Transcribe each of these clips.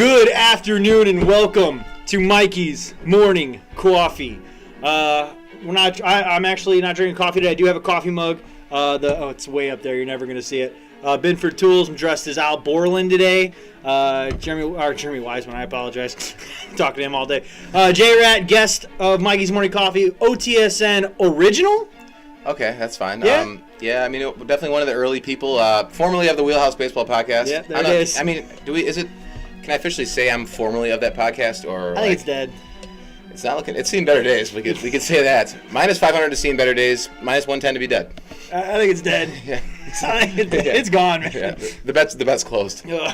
Good afternoon and welcome to Mikeys Morning Coffee. I'm actually not drinking coffee today. I do have a coffee mug. It's way up there. You're never gonna see it. Binford Tools. I'm dressed as Al Borland today. Jeremy Wiseman. I apologize. Talking to him all day. J-Rat, guest of Mikeys Morning Coffee. OTSN original. Okay, that's fine. Yeah. I mean, definitely one of the early people, formerly of the Wheelhouse Baseball Podcast. Yeah, there it is. I mean, can I officially say I'm formerly of that podcast, or? I think it's dead. It's not looking. It's seen better days. We could say that. Minus 500 to seen better days. Minus 110 to be dead. I think it's dead. Yeah. It's gone, man. Yeah. The bet's closed. All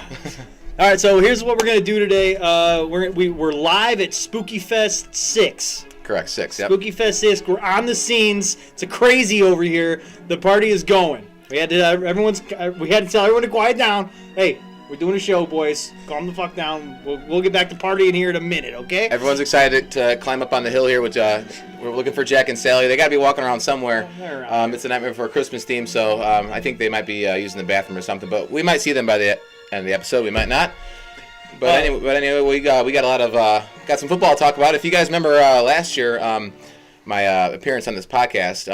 right, so here's what we're gonna do today. We're live at Spooky Fest 6. Correct, 6. Yep. Spooky Fest 6. We're on the scenes. It's a crazy over here. The party is going. We had to tell everyone to quiet down. Hey, we're doing a show, boys. Calm the fuck down. We'll get back to partying here in a minute, okay? Everyone's excited to climb up on the hill here. Which we're looking for Jack and Sally. They got to be walking around somewhere. It's a Nightmare Before Christmas theme, so I think they might be using the bathroom or something. But we might see them by the end of the episode. We might not. But anyway, we got a lot of got some football to talk about. If you guys remember last year, my appearance on this podcast,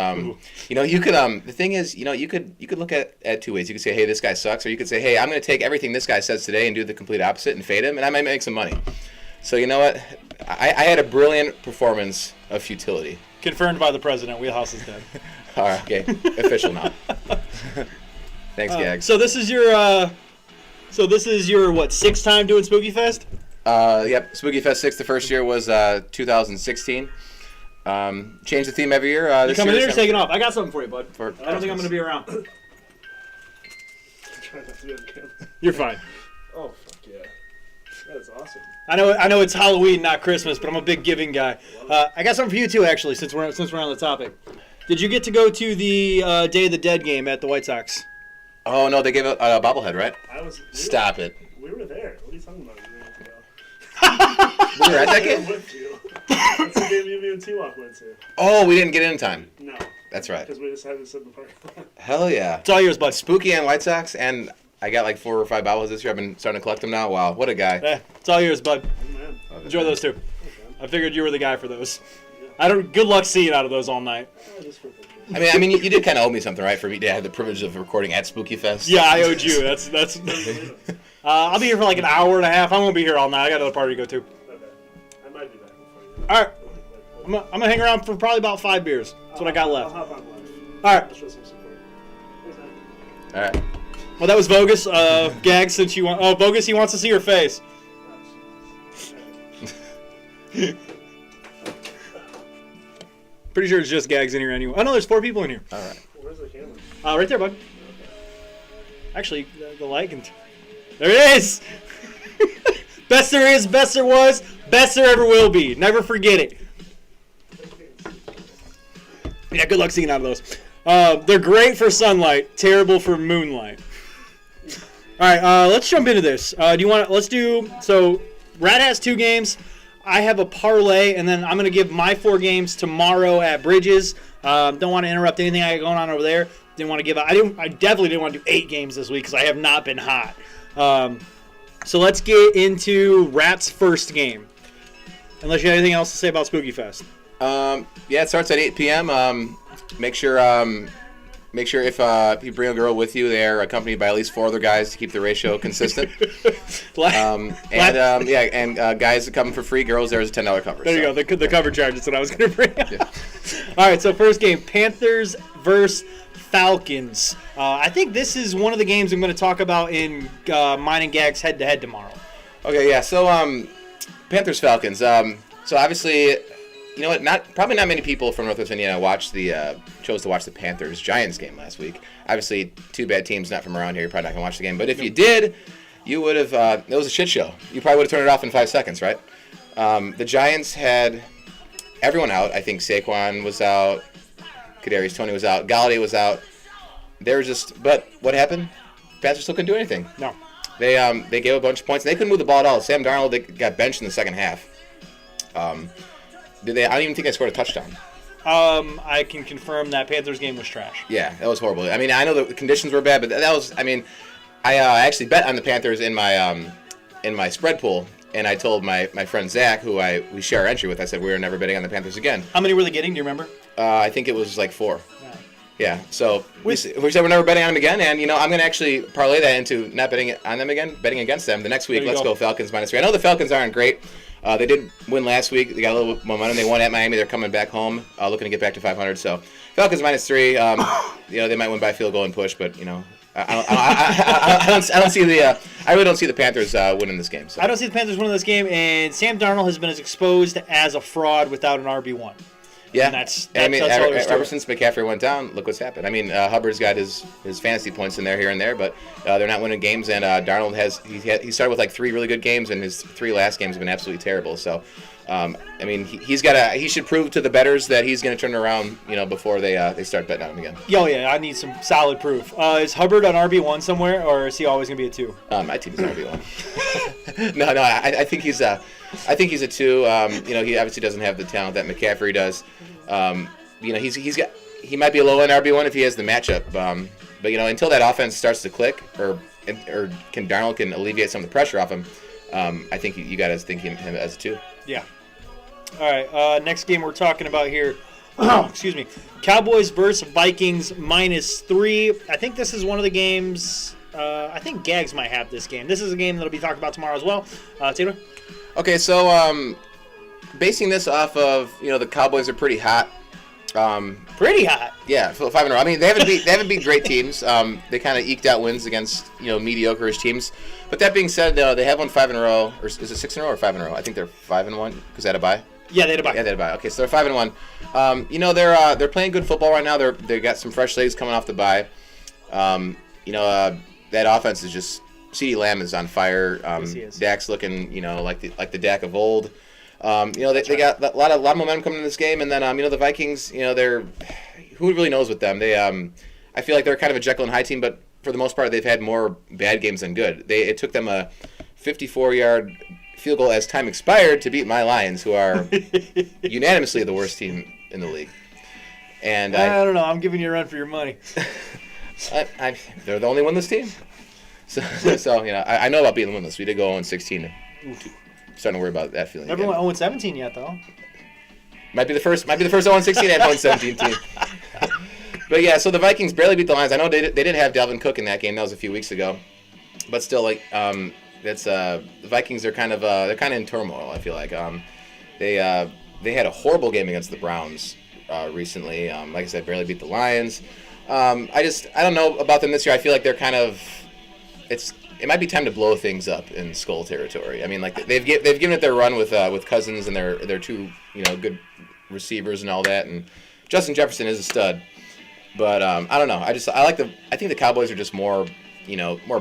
you could the thing is, you could look at two ways. You could say, hey, this guy sucks, or you could say, hey, I'm going to take everything this guy says today and do the complete opposite and fade him, and I might make some money. So you know what? I had a brilliant performance of futility. Confirmed by the president. Wheelhouse is dead. All right, okay, official now. Thanks, Gags. So this is your what, sixth time doing Spooky Fest? Yep, Spooky Fest 6. The first year was 2016. Change the theme every year. You coming in or taking off? I got something for you, bud. I don't think I'm going to be around. Try not to be on camera. You're fine. Oh, fuck yeah. That is awesome. I know it's Halloween, not Christmas, but I'm a big giving guy. I got something for you too, actually, since we're on the topic. Did you get to go to the Day of the Dead game at the White Sox? Oh no, they gave a bobblehead, right? Stop it. We were there. What are you talking about? We were at that game? With you. That's the game you and T-Walk went to. Oh, we didn't get in time. No. That's right. Because we just had to sit in the parking lot. Hell yeah. It's all yours, bud. Spooky and White Sox, and I got like 4 or 5 bobbleheads this year. I've been starting to collect them now. Wow, what a guy. Yeah, it's all yours, bud. Oh, man. Enjoy those too. Okay. I figured you were the guy for those. Good luck seeing out of those all night. Just for pictures. I mean, you did kind of owe me something, right? For me to have the privilege of recording at Spooky Fest. Yeah, I owed you. That's. I'll be here for like an hour and a half. I won't be here all night. I got another party to go to. Okay. I might be back before you. All right. I'm gonna hang around for probably about 5 beers. That's what I got left. I'll hop on live. All right. I'll show some support. Thanks, man. All right. Well, that was Bogus. Gags, since you want. Oh, Bogus, he wants to see your face. Pretty sure it's just Gags in here anyway. Oh no, there's 4 people in here. All right. Where's the camera? Right there, bud. Actually, the light can. There it is. Best there is, best there was, best there ever will be. Never forget it. Yeah, good luck seeing out of those. They're great for sunlight, terrible for moonlight. All right, let's jump into this. So Rat has 2 games. I have a parlay, and then I'm going to give my 4 games tomorrow at Bridges. Don't want to interrupt anything I got going on over there. Didn't want to give. I definitely didn't want to do 8 games this week because I have not been hot. So let's get into Rat's first game. Unless you have anything else to say about Spooky Fest. Yeah, it starts at 8 p.m. Make sure if you bring a girl with you, they're accompanied by at least 4 other guys to keep the ratio consistent. Guys that come for free, girls, there's a $10 cover. There you go, the cover charge is what I was going to bring up. Yeah. All right, so first game, Panthers versus Falcons. I think this is one of the games I'm going to talk about in mine and Gags head-to-head tomorrow. Okay, yeah, so Panthers Falcons. So obviously, you know what? Probably not many people from Northwest Indiana chose to watch the Panthers Giants game last week. Obviously, 2 bad teams not from around here. You're probably not gonna watch the game. But if you did, you would have. It was a shit show. You probably would have turned it off in 5 seconds, right? The Giants had everyone out. I think Saquon was out. Kadarius Toney was out. Galladay was out. They were just. But what happened? Panthers still couldn't do anything. No. They gave a bunch of points. And they couldn't move the ball at all. Sam Darnold, they got benched in the second half. I don't even think they scored a touchdown. I can confirm that Panthers game was trash. Yeah, that was horrible. I mean, I know the conditions were bad, but that was. I mean, I actually bet on the Panthers in my in my spread pool, and I told my friend Zach, who we share our entry with, I said we were never betting on the Panthers again. How many were they getting? Do you remember? I think it was like 4. Yeah, so we said we're never betting on them again, and I'm going to actually parlay that into not betting on them again, betting against them the next week. Let's go Falcons -3. I know the Falcons aren't great. They did win last week. They got a little momentum. They won at Miami. They're coming back home, looking to get back to 500. So Falcons -3. They might win by field goal and push, but I don't see the. I really don't see the Panthers winning this game. So. I don't see the Panthers winning this game, and Sam Darnold has been exposed as a fraud without an RB1. Yeah, and that's ever since McCaffrey went down, look what's happened. I mean, Hubbard's got his fantasy points in there here and there, but they're not winning games. And Darnold he started with like 3 really good games, and his 3 last games have been absolutely terrible. So, I mean, he should prove to the bettors that he's going to turn around, before they start betting on him again. Yeah, I need some solid proof. Is Hubbard on RB1 somewhere, or is he always going to be a 2? My team's on RB1. No, I think he's a 2. He obviously doesn't have the talent that McCaffrey does. He might be a low end RB1 if he has the matchup. But until that offense starts to click, or Darnold can alleviate some of the pressure off him, I think you got to think him as a 2. Yeah. All right. Next game we're talking about here. Excuse me. Cowboys versus Vikings -3. I think this is one of the games. I think Gags might have this game. This is a game that'll be talked about tomorrow as well. Taylor. Okay, so basing this off of the Cowboys are pretty hot. Pretty hot. Yeah, 5 in a row. I mean, they haven't beat great teams. They kind of eked out wins against mediocre-ish teams. But that being said, they have won 5 in a row. Or is it 6 in a row or 5 in a row? I think they're 5-1 because they had a bye. Yeah, they had a bye. Yeah, they had a bye. Okay, so they're 5-1. They're playing good football right now. They got some fresh legs coming off the bye. That offense is just. CeeDee Lamb is on fire. Yes, he is. Dak's looking, like the Dak of old. They got a lot of momentum coming in this game, and then the Vikings, they're who really knows with them. They I feel like they're kind of a Jekyll and Hyde team, but for the most part, they've had more bad games than good. It took them a 54-yard field goal as time expired to beat my Lions, who are unanimously the worst team in the league. And I don't know. I'm giving you a run for your money. They're the only winless team. So I know about being winless. We did go 0-16. I'm starting to worry about that feeling. Never went 0-17 yet, though. Might be the first 0-16 and 0-17 team. But yeah, so the Vikings barely beat the Lions. I know they didn't have Dalvin Cook in that game. That was a few weeks ago. But still, that's the Vikings are kind of in turmoil. I feel like they had a horrible game against the Browns recently. Like I said, barely beat the Lions. I don't know about them this year. I feel like they're kind of it might be time to blow things up in Skull territory. I mean, like they've given it their run with Cousins and their 2 good receivers and all that, and Justin Jefferson is a stud. But I don't know. I think the Cowboys are just more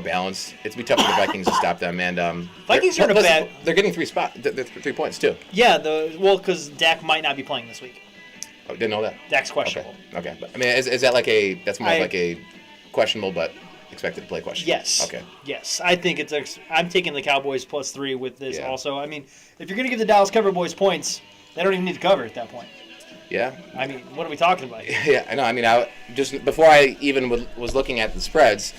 balanced. It's be tough for the Vikings to stop them. And Vikings are in a bad. They're getting 3 points too. Yeah, because Dak might not be playing this week. Oh, didn't know that. Dak's questionable. Okay. But, I mean, is that that's more like a questionable but expected to play question? Yes. Okay. Yes, I think I'm taking the Cowboys +3 with this also. I mean, if you're going to give the Dallas Cover Boys points, they don't even need to cover at that point. Yeah. I mean, what are we talking about here? Yeah, I know. I mean, just before I even was looking at the spreads,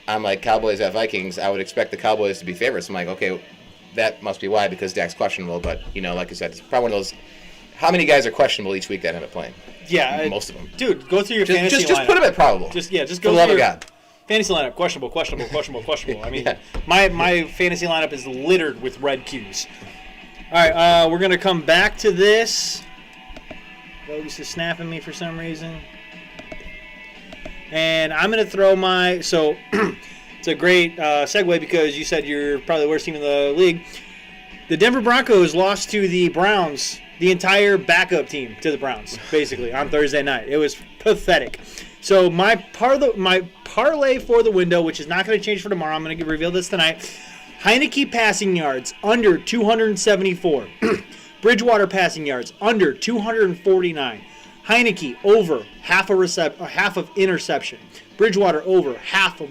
I'm like Cowboys at Vikings. I would expect the Cowboys to be favorites. I'm like, okay, that must be why because Dak's questionable. But like I said, it's probably one of those. How many guys are questionable each week that end up playing? Yeah, most of them. Dude, go through your fantasy lineup. Just put them at probable. Just go for the love of God. Fantasy lineup, questionable. I mean, my fantasy lineup is littered with red Qs. All right, we're going to come back to this. Bogus is snapping me for some reason. And I'm going to throw so it's a great segue because you said you're probably the worst team in the league. The Denver Broncos lost to the Browns, the entire backup team to the Browns, basically, on Thursday night. It was pathetic. So my parlay for the window, which is not going to change for tomorrow, I'm going to reveal this tonight. Heineke passing yards under 274. Bridgewater passing yards under 249. Heineke over half of interception. Bridgewater over half of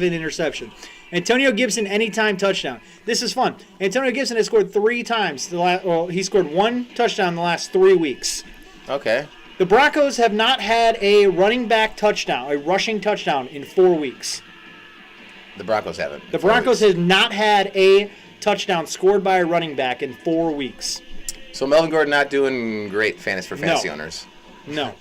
an interception. Antonio Gibson anytime touchdown. This is fun. Antonio Gibson has scored 3 times. He scored 1 touchdown in the last 3 weeks. Okay. The Broncos have not had a running back touchdown, a rushing touchdown in 4 weeks. The Broncos haven't. The Broncos have not had a touchdown scored by a running back in 4 weeks. So Melvin Gordon not doing great fantasy owners. No.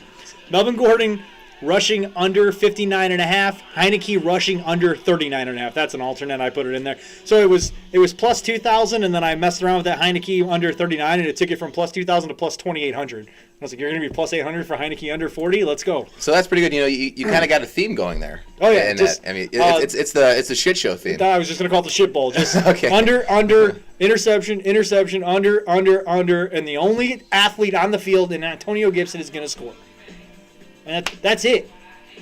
Melvin Gordon rushing under 59.5. Heineke rushing under 39.5. That's an alternate. I put it in there. So it was plus 2,000, and then I messed around with that Heineke under 39, and it took it from plus 2,000 to plus 2,800. I was like, you're going to be plus 800 for Heineke under 40? Let's go. So that's pretty good. You know, you kind of got a theme going there. Oh yeah. It's the shit show theme. I was just going to call it the shit bowl. Just okay. under, interception, under, and the only athlete on the field in Antonio Gibson is going to score. And that's it.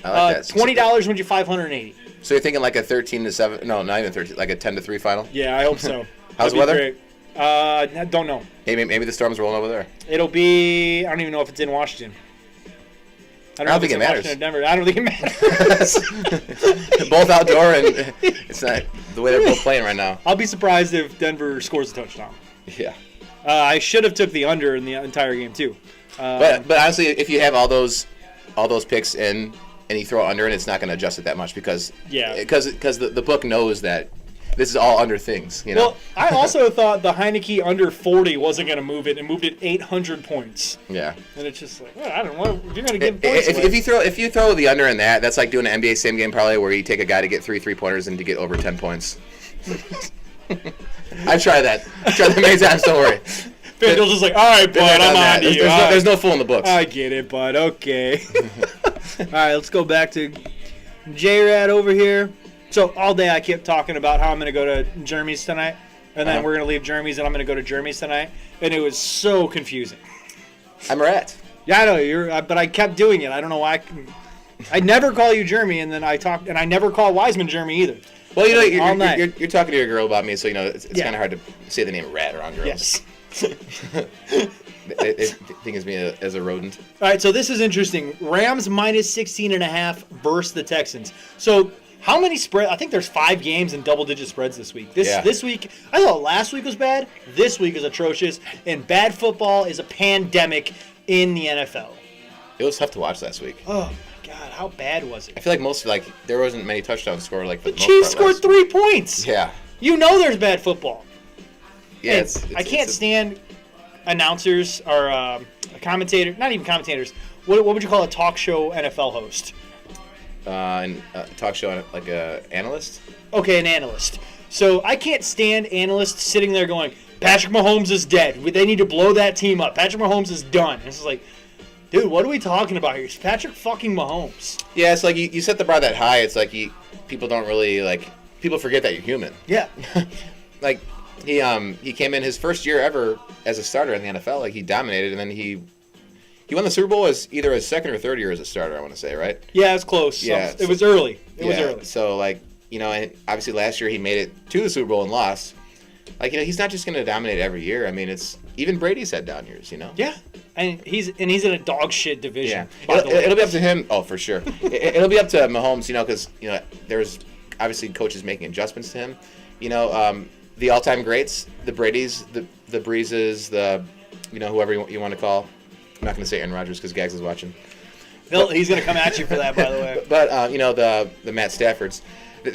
I like that. $20 wins you $580. So you're thinking like a 13-7? No, not even 13. Like a 10-3 final. Yeah, I hope so. How's the weather? Great. I don't know. Maybe the storm's rolling over there. It'll be. I don't even know if it's in Washington. I don't think it matters. Denver. I don't think it matters. Both outdoor, and it's not the way they're both playing right now. I'll be surprised if Denver scores a touchdown. Yeah. I should have took the under in the entire game too. But honestly, if you have all those picks in and you throw under, and it's not going to adjust it that much because the book knows that this is all under things. You know. Well, I also thought the Heineke under 40 wasn't going to move it, and moved it 800 points. Yeah. And it's just like, well, I don't know. You're going to give points away. If you throw the under in that's like doing an NBA same game parlay where you take a guy to get 3 3-pointers and to get over 10 points. I've tried that. I've tried that many times. Don't worry. FanDuel's just like, all right, bud, I'm on to you. There's no fool in the books. I get it, bud. Okay. All right, let's go back to J-Rad over here. So all day I kept talking about how I'm going to go to Jeremy's tonight, and then we're going to leave Jeremy's, and I'm going to go to Jeremy's tonight, and it was so confusing. I'm a rat. Yeah, I know, but I kept doing it. I don't know why. I never call you Jeremy, and then I talk, and I never call Wiseman Jeremy either. Well, you know, you're talking to your girl about me, so you know it's kind of hard to say the name rat around girls. Yes. It thinks me as a rodent. All right, so this is interesting. Rams minus 16.5 versus the Texans. So how many spread? I think there's 5 games in double-digit spreads this week. This week, I thought last week was bad. This week is atrocious, and bad football is a pandemic in the NFL. It was tough to watch last week. Oh my God, how bad was it? I feel like there wasn't many touchdowns scored. Like the Chiefs scored 3 points. Yeah. You know there's bad football. Yeah, I can't stand announcers or commentators. Not even commentators. What would you call a talk show NFL host? Talk show like a analyst. Okay, an analyst. So I can't stand analysts sitting there going, Patrick Mahomes is dead. They need to blow that team up. Patrick Mahomes is done. It's like, dude, what are we talking about here? It's Patrick fucking Mahomes. Yeah, it's like you set the bar that high. It's like people don't really people forget that you're human. Yeah. Like he came in his first year ever as a starter in the NFL. Like he dominated, and then he won the Super Bowl as either his second or third year as a starter. I want to say, right? Yeah, it's close. Yeah, it was early. It was early. So and obviously last year he made it to the Super Bowl and lost. He's not just going to dominate every year. I mean, it's even Brady's had down years, you know. Yeah, and he's in a dog shit division. Yeah, it'll be up to him. Oh, for sure. It'll be up to Mahomes, you know, because there's obviously coaches making adjustments to him. You know, the all-time greats, the Brady's, the Breezes, whoever you want to call. I'm not going to say Aaron Rodgers because Gags is watching. He's going to come at you for that, by the way. But the Matt Staffords. They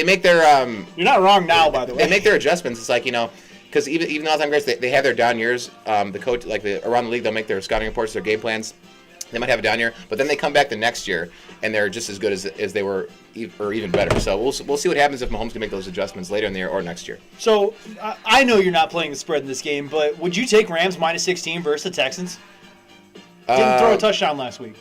make their You're not wrong now, by the way. They make their adjustments. It's like, because even all-time greats, they have their down years. The coach, around the league, they'll make their scouting reports, their game plans. They might have a down year, but then they come back the next year and they're just as good as they were, or even better. So we'll see what happens if Mahomes can make those adjustments later in the year or next year. So I know you're not playing the spread in this game, but would you take Rams minus 16 versus the Texans? Didn't throw a touchdown last week.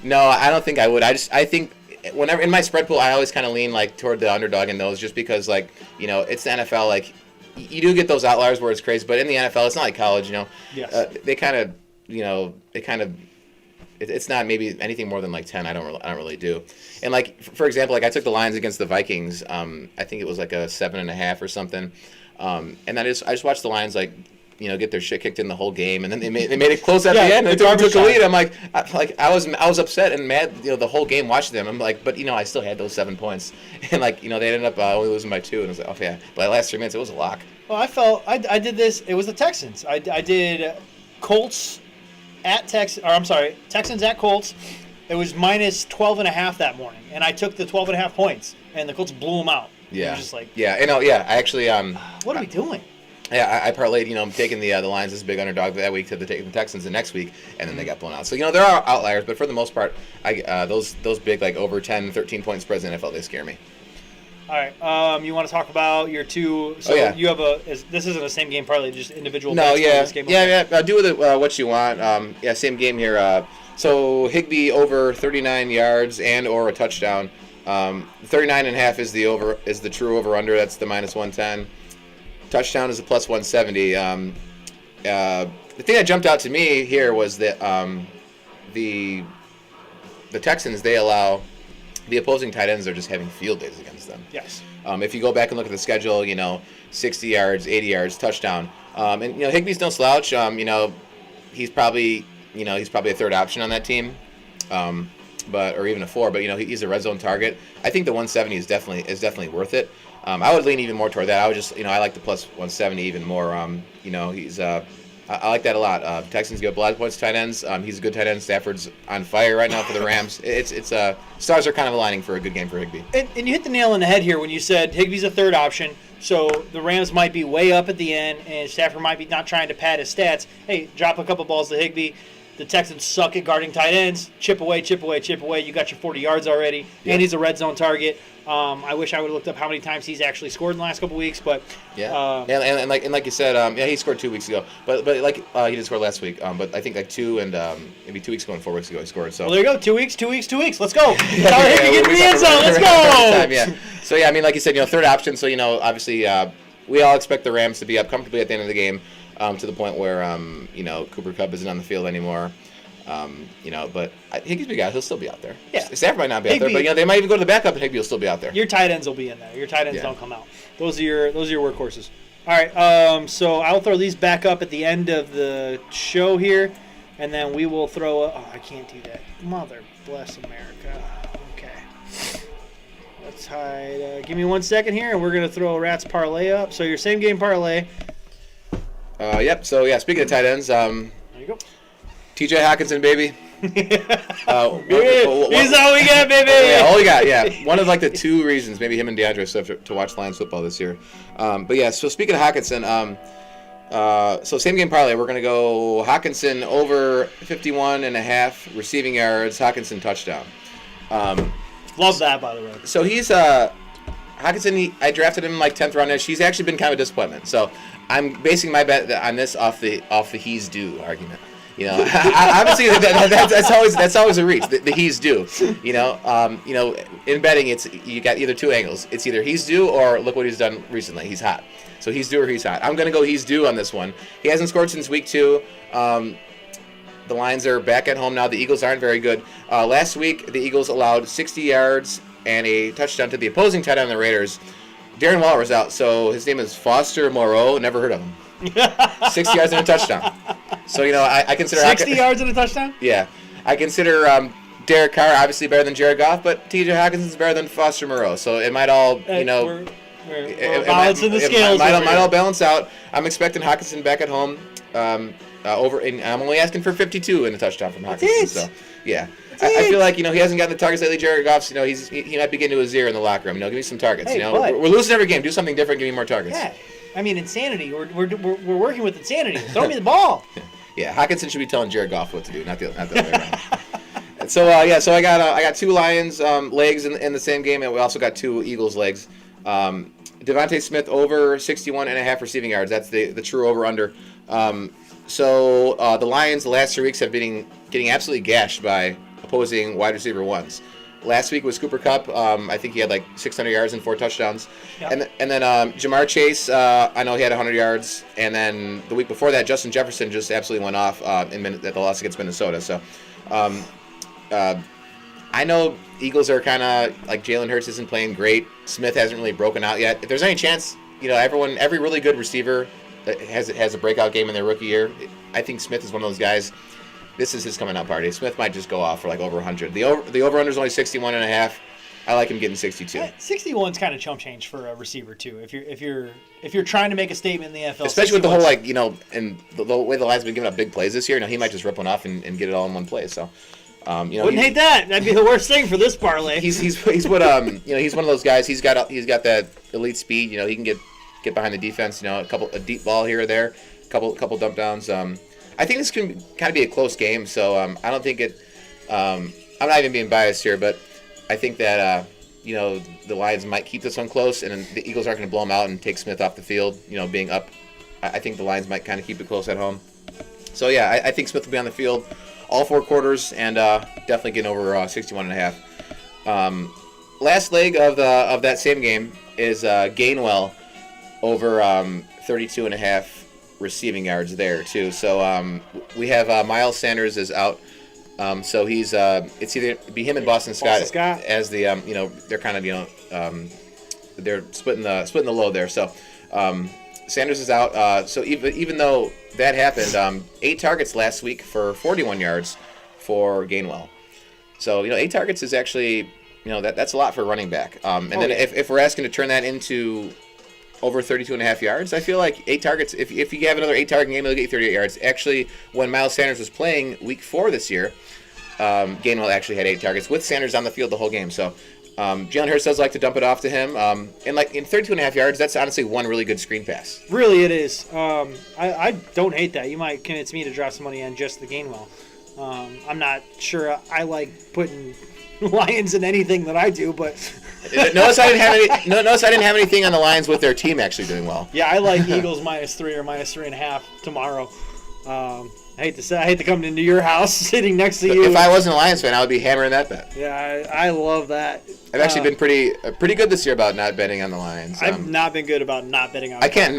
No, I don't think I would. I think whenever in my spread pool, I always kind of lean toward the underdog in those, just because it's the NFL. You do get those outliers where it's crazy, but in the NFL, it's not like college. Yes. They kind of. It's not maybe anything more than 10. I don't really do. And for example, I took the Lions against the Vikings. I think it was a 7.5 or something. And I just watched the Lions get their shit kicked in the whole game, and then they made it close at the end. And they took a lead. I'm I was upset and mad. The whole game watching them. I'm but I still had those 7 points, and they ended up only losing by 2. And I was like, yeah. But the last 3 minutes, it was a lock. Well, I did this. It was the Texans. I did Colts at Texans at Colts. It was minus 12.5 that morning, and I took the 12.5 points, and the Colts blew them out. Yeah. It was just like, yeah, I actually what are we doing? Yeah, I parlayed, taking the Lions as a big underdog that week to the Texans the next week, and then they got blown out. So, there are outliers, but for the most part, those big, like, over 10, 13-point spreads in the NFL, they scare me. All right, you want to talk about your two? So you have this isn't a same game parlay, just individual. No, bets for this game. yeah. Do with it what you want. Same game here. So Higbee over 39 yards and or a touchdown. 39.5 is the true over under. That's the minus 110. Touchdown is a plus 170. The thing that jumped out to me here was that the Texans, they allow the opposing tight ends are just having field days against them. Yes. If you go back and look at the schedule, 60 yards, 80 yards, touchdown. And Higbee's no slouch. He's probably a third option on that team. Or even a 4, but he's a red zone target. I think the 170 is definitely worth it. I would lean even more toward that. I would just I like the plus 170 even more. He's I like that a lot. Texans get a lot of points to tight ends. He's a good tight end. Stafford's on fire right now for the Rams. It's stars are kind of aligning for a good game for Higbee. And you hit the nail on the head here when you said Higbee's a third option. So the Rams might be way up at the end, and Stafford might be not trying to pad his stats. Hey, drop a couple balls to Higbee. The Texans suck at guarding tight ends. Chip away, chip away, chip away. You got your 40 yards already, and he's a red zone target. I wish I would have looked up how many times he's actually scored in the last couple weeks, but and like you said, he scored 2 weeks ago, but he did score last week. But I think like 2 and maybe 2 weeks ago and 4 weeks ago he scored. So well, there you go, 2 weeks. Let's go. Tyler Higbee get in the end zone. Let's go. So like you said, third option. So obviously we all expect the Rams to be up comfortably at the end of the game. To the point where Cooper Kupp isn't on the field anymore. But Higbee's big guy, he'll still be out there. Yeah. Stafford might not be out there, but they might even go to the backup and Higbee will still be out there. Your tight ends will be in there. Your tight ends don't come out. Those are your workhorses. All right. So I'll throw these back up at the end of the show here, and then we will throw. I can't do that. Mother bless America. Okay. Let's hide. Give me 1 second here, and we're gonna throw a Rats parlay up. So your same game parlay. Yep. So speaking of tight ends, there you go. T.J. Hockenson, baby. He's all we got, baby. Yeah, all we got. Yeah, one of like the 2 reasons maybe him and DeAndre still have to watch Lions football this year. So speaking of Hockenson, so same game parlay, we're gonna go Hockenson over 51.5 receiving yards. Hockenson touchdown. Love that, by the way. So he's Hockenson. I drafted him like 10th round-ish. He's actually been kind of a disappointment. So I'm basing my bet on this off the he's due argument. Obviously that's always a reach. The he's due. In betting you got either 2 angles. It's either he's due or look what he's done recently. He's hot. So he's due or he's hot. I'm gonna go he's due on this one. He hasn't scored since week 2. The Lions are back at home now. The Eagles aren't very good. Last week the Eagles allowed 60 yards and a touchdown to the opposing tight end of the Raiders. Darren Waller was out, so his name is Foster Moreau. Never heard of him. 60 yards and a touchdown. So, I consider... 60 yards and a touchdown? Yeah. I consider Derek Carr obviously better than Jared Goff, but T.J. Hawkinson's better than Foster Moreau. So it might all, we're balancing the scales. It might all balance out. I'm expecting Hockenson back at home. And I'm only asking for 52 in a touchdown from Hockenson. So, yeah. I feel like, he hasn't gotten the targets lately. Jared Goff's, he might be getting to a zero in the locker room. Give me some targets. Hey, we're losing every game. Do something different. Give me more targets. Yeah. I mean, insanity. We're working with insanity. Throw me the ball. Yeah, Hockenson should be telling Jared Goff what to do, not the other way around. So I got 2 Lions legs in the same game, and we also got 2 Eagles legs. Devontae Smith over 61.5 receiving yards. That's the true over under. So the Lions the last 3 weeks have been getting absolutely gashed by opposing wide receiver ones. Last week was Cooper Kupp. I think he had like 600 yards and 4 touchdowns. Yep. And then Jamar Chase, I know he had 100 yards. And then the week before that, Justin Jefferson just absolutely went off at the loss against Minnesota. So I know Eagles are kind of like Jalen Hurts isn't playing great. Smith hasn't really broken out yet. If there's any chance, every really good receiver that has a breakout game in their rookie year, I think Smith is one of those guys. This is his coming out party. Smith might just go off for like over 100. The over-under is only 61.5. I like him getting 62. 61's kind of chump change for a receiver too. If you're trying to make a statement in the NFL, especially with the whole and the way the Lions have been giving up big plays this year, he might just rip one off and get it all in one play. So, Wouldn't hate that. That'd be the worst thing for this parlay. He's what he's one of those guys. He's got that elite speed. He can get behind the defense. A deep ball here or there, couple dump downs. I think this can kind of be a close game. So I don't think it. I'm not even being biased here, but I think that the Lions might keep this one close, and the Eagles aren't going to blow them out and take Smith off the field. Being up, I think the Lions might kind of keep it close at home. So yeah, I think Smith will be on the field all 4 quarters and definitely getting over 61.5. Last leg of that same game is Gainwell over 32.5 receiving yards there too. So we have Miles Sanders is out. So he's it's either be him and Boston Scott as the they're kind of they're splitting the load there. So Sanders is out. So even though that happened, 8 targets last week for 41 yards for Gainwell. So 8 targets is actually that's a lot for a running back. Then if we're asking to turn that into over 32.5 yards, I feel like 8 targets. If you have another 8 target game, he'll get 38 yards. Actually, when Miles Sanders was playing week 4 this year, Gainwell actually had 8 targets with Sanders on the field the whole game. So Jalen Hurts does like to dump it off to him. And like in 32.5 yards, that's honestly one really good screen pass. Really, it is. I don't hate that. You might convince me to drop some money on just the Gainwell. I'm not sure I like putting Lions in anything that I do, but notice I didn't have anything on the Lions with their team actually doing well. Yeah, I like Eagles -3 or -3.5 tomorrow. I hate to come into your house sitting next to you. If I wasn't a Lions fan, I would be hammering that bet. Yeah, I love that. I've actually been pretty good this year about not betting on the Lions. I've not been good about not betting on. I can't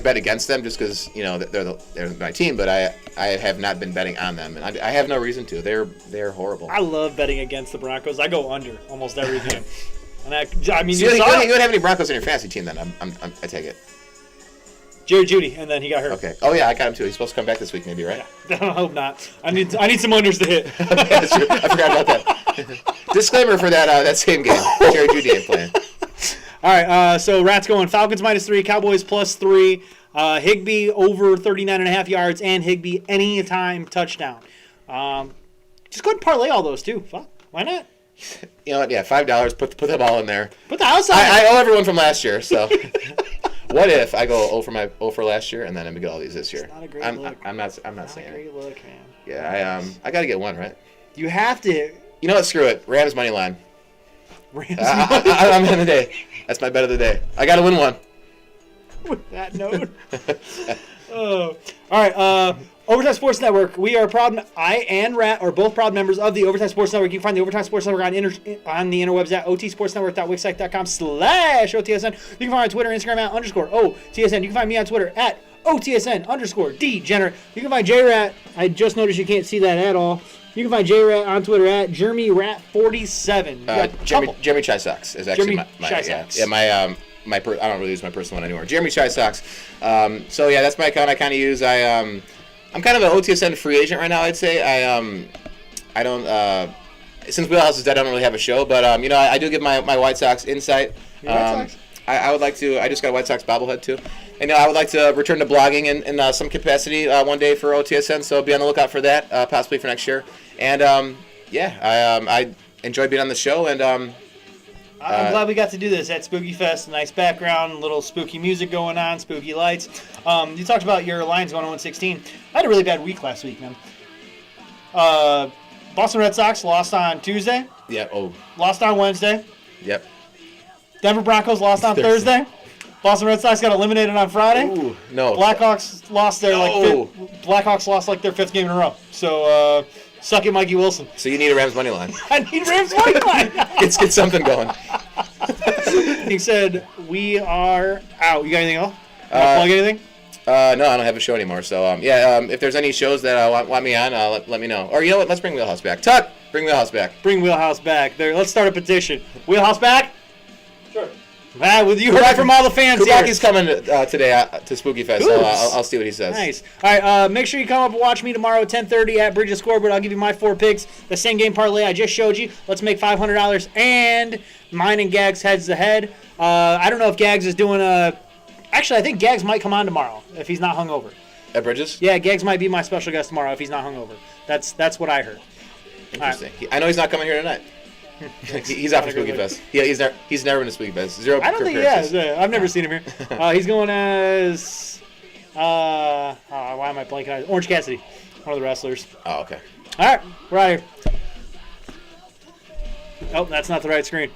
bet against them just because they're my team, but I have not been betting on them, and I have no reason to. They're horrible. I love betting against the Broncos. I go under almost every game. And you don't have any Broncos on your fantasy team then? I take it. Jerry Jeudy, and then he got hurt. Okay. Oh yeah, I got him too. He's supposed to come back this week, maybe, right? Yeah. I hope not. I need some unders to hit. Okay, that's true. I forgot about that. Disclaimer for that same game. Jerry Jeudy ain't playing. All right. So Rats going Falcons -3, Cowboys +3, Higbee over 39.5 yards, and Higbee anytime touchdown. Just go ahead and parlay all those too. Fuck, why not? You know what? Yeah, $5. Put them all in there. Put the house on. I owe everyone from last year, so. What if I go 0 for last year and then I'm gonna get all these this year? It's not a great look. I'm not saying a great look, man. Yeah, I gotta get one right. You have to. You know what? Screw it. Rams money line. Rams. I'm in the day. That's my bet of the day. I gotta win one. With that note. All right. Overtime Sports Network. We are proud. I and Rat are both proud members of the Overtime Sports Network. You can find the Overtime Sports Network on the interwebs at otsportsnetwork.wixsite.com/OTSN. You can find me on Twitter and Instagram at _OTSN. You can find me on Twitter at OTSN_degenerate. You can find JRat. I just noticed you can't see that at all. You can find JRat on Twitter at JeremyRat47. Jeremy Chai Sox is actually Jeremy Chai Sox. I don't really use my personal one anymore. Jeremy Chai Sox. So yeah, that's my account I kind of use. I'm kind of an OTSN free agent right now, I'd say. I don't since Wheelhouse is dead, I don't really have a show, but I do give my White Sox insight. White Sox? I would like to. I just got a White Sox bobblehead too, and I would like to return to blogging in some capacity one day for OTSN. So be on the lookout for that, possibly for next year. And I enjoy being on the show, and I'm glad we got to do this at Spooky Fest. Nice background, little spooky music going on, spooky lights. You talked about your Lions going 1-16. I had a really bad week last week, man. Boston Red Sox lost on Tuesday. Yeah. Oh. Lost on Wednesday. Yep. Denver Broncos lost on Thursday. Boston Red Sox got eliminated on Friday. Ooh, no. Blackhawks lost their their 5th game in a row. So suck it, Mikey Wilson. So you need a Rams money line. I need Rams money line. Let's get something going. He said we are out. You got anything else? Plug anything? No, I don't have a show anymore. So if there's any shows that want me on, let me know. Or you know what? Let's bring Wheelhouse back. Tuck, bring Wheelhouse back. Bring Wheelhouse back. There. Let's start a petition. Wheelhouse back. Sure. With you heard it from all the fans. Kubark is coming today to Spooky Fest, so I'll see what he says. Nice. All right, make sure you come up and watch me tomorrow at 10:30 at Bridges Scoreboard. I'll give you my 4 picks. The same game parlay I just showed you. Let's make $500, and mine and Gags heads to head. I don't know if Gags is doing a... Actually, I think Gags might come on tomorrow if he's not hungover. At Bridges? Yeah, Gags might be my special guest tomorrow if he's not hungover. That's what I heard. Interesting. I know he's not coming here tonight. He's out for Spooky Fest. Yeah, he's never been to Spooky Fest. Zero. I don't think he has. I've never seen him here. He's going as why am I blanking on Orange Cassidy, one of the wrestlers. Oh, okay. All right, we're out of here. Oh, that's not the right screen.